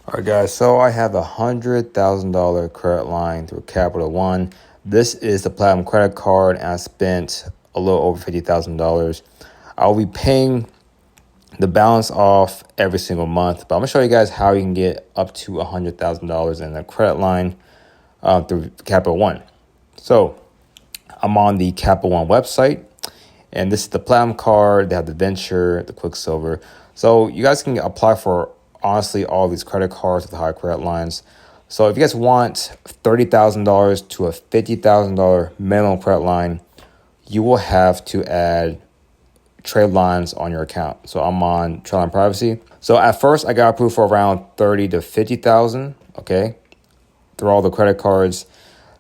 All right, guys, so I have $100,000 credit line through Capital One. This is the Platinum credit card, and I spent a little over $50,000. I'll be paying the balance off every single month, but I'm going to show you guys how you can get up to $100,000 in a credit line through Capital One. So I'm on the Capital One website, and this is the Platinum card. They have the Venture, the Quicksilver. So you guys can apply for honestly all these credit cards with high credit lines. So if you guys want $30,000 to a $50,000 minimum credit line, you will have to add trade lines on your account. So I'm on trade line privacy. So at first I got approved for around 30 to 50,000, okay, through all the credit cards.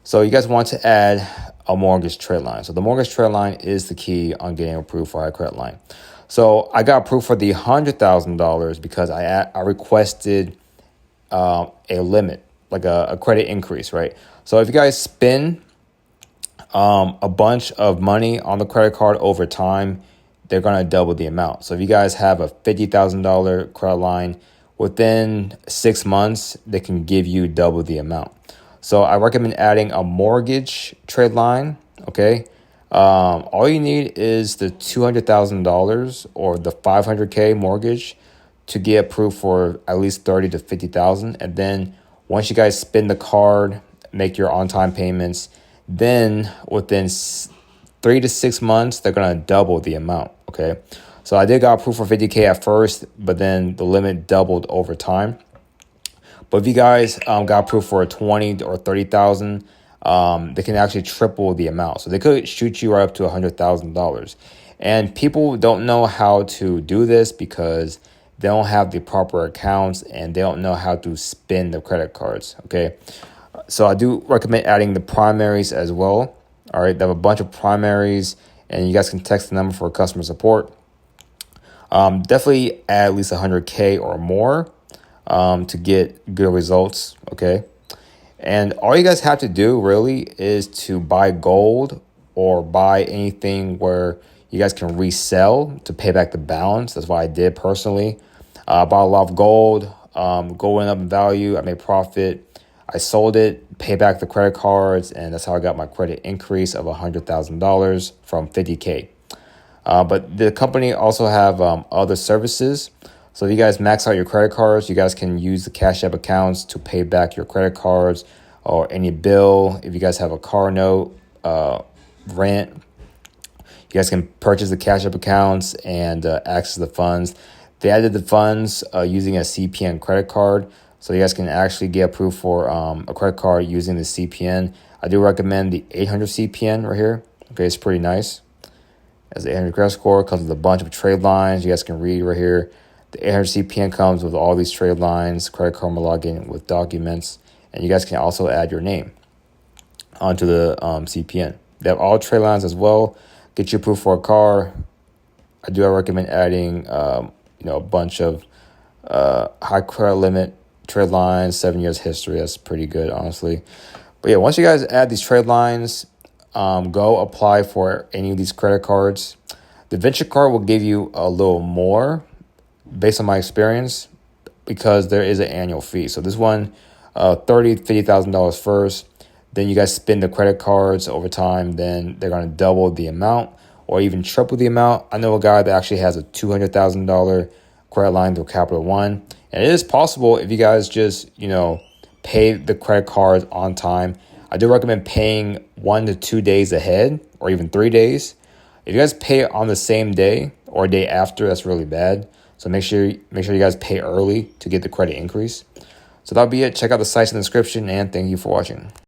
So you guys want to add a mortgage trade line. So the mortgage trade line is the key on getting approved for a high credit line. So I got approved for the $100,000 because I requested a limit, like a credit increase, right? So if you guys spend a bunch of money on the credit card over time, they're going to double the amount. So if you guys have a $50,000 credit line, within 6 months, they can give you double the amount. So I recommend adding a mortgage trade line, okay? All you need is the $200,000 or the $500K mortgage to get approved for at least 30 to 50,000. And then once you guys spend the card, make your on-time payments, then within 3 to 6 months, they're going to double the amount. Okay. So I did got approved for 50K at first, but then the limit doubled over time. But if you guys got approved for 20 or 30,000, they can actually triple the amount. So they could shoot you right up to $100,000. And people don't know how to do this because they don't have the proper accounts and they don't know how to spend the credit cards. Okay. So I do recommend adding the primaries as well. All right. They have a bunch of primaries and you guys can text the number for customer support. Definitely add at least 100K or more to get good results. Okay. And all you guys have to do really is to buy gold or buy anything where you guys can resell to pay back the balance. That's what I did personally. I bought a lot of gold. Gold went up in value. I made profit. I sold it, paid back the credit cards, and that's how I got my credit increase of $100,000 from 50K. But the company also have other services. So if you guys max out your credit cards, you guys can use the Cash App accounts to pay back your credit cards or any bill. If you guys have a car note, rent, you guys can purchase the Cash App accounts and access the funds. They added the funds using a CPN credit card. So you guys can actually get approved for a credit card using the CPN. I do recommend the 800 CPN right here. Okay, it's pretty nice. As the 800 credit score comes with a bunch of trade lines. You guys can read right here. The 800 CPN comes with all these trade lines, credit card login with documents, and you guys can also add your name onto the CPN. They have all trade lines as well. Get you approved for a car. I do recommend adding a bunch of high credit limit trade lines, 7 years history. That's pretty good, honestly. But yeah, once you guys add these trade lines, go apply for any of these credit cards. The Venture card will give you a little more based on my experience because there is an annual fee. So this one, $30,000, $50,000 first. Then you guys spend the credit cards over time. Then they're going to double the amount or even triple the amount. I know a guy that actually has a $200,000 credit line through Capital One. And it is possible if you guys just, pay the credit cards on time. I do recommend paying 1 to 2 days ahead or even 3 days. If you guys pay on the same day or a day after, that's really bad. So make sure you guys pay early to get the credit increase. So that'll be it. Check out the sites in the description and thank you for watching.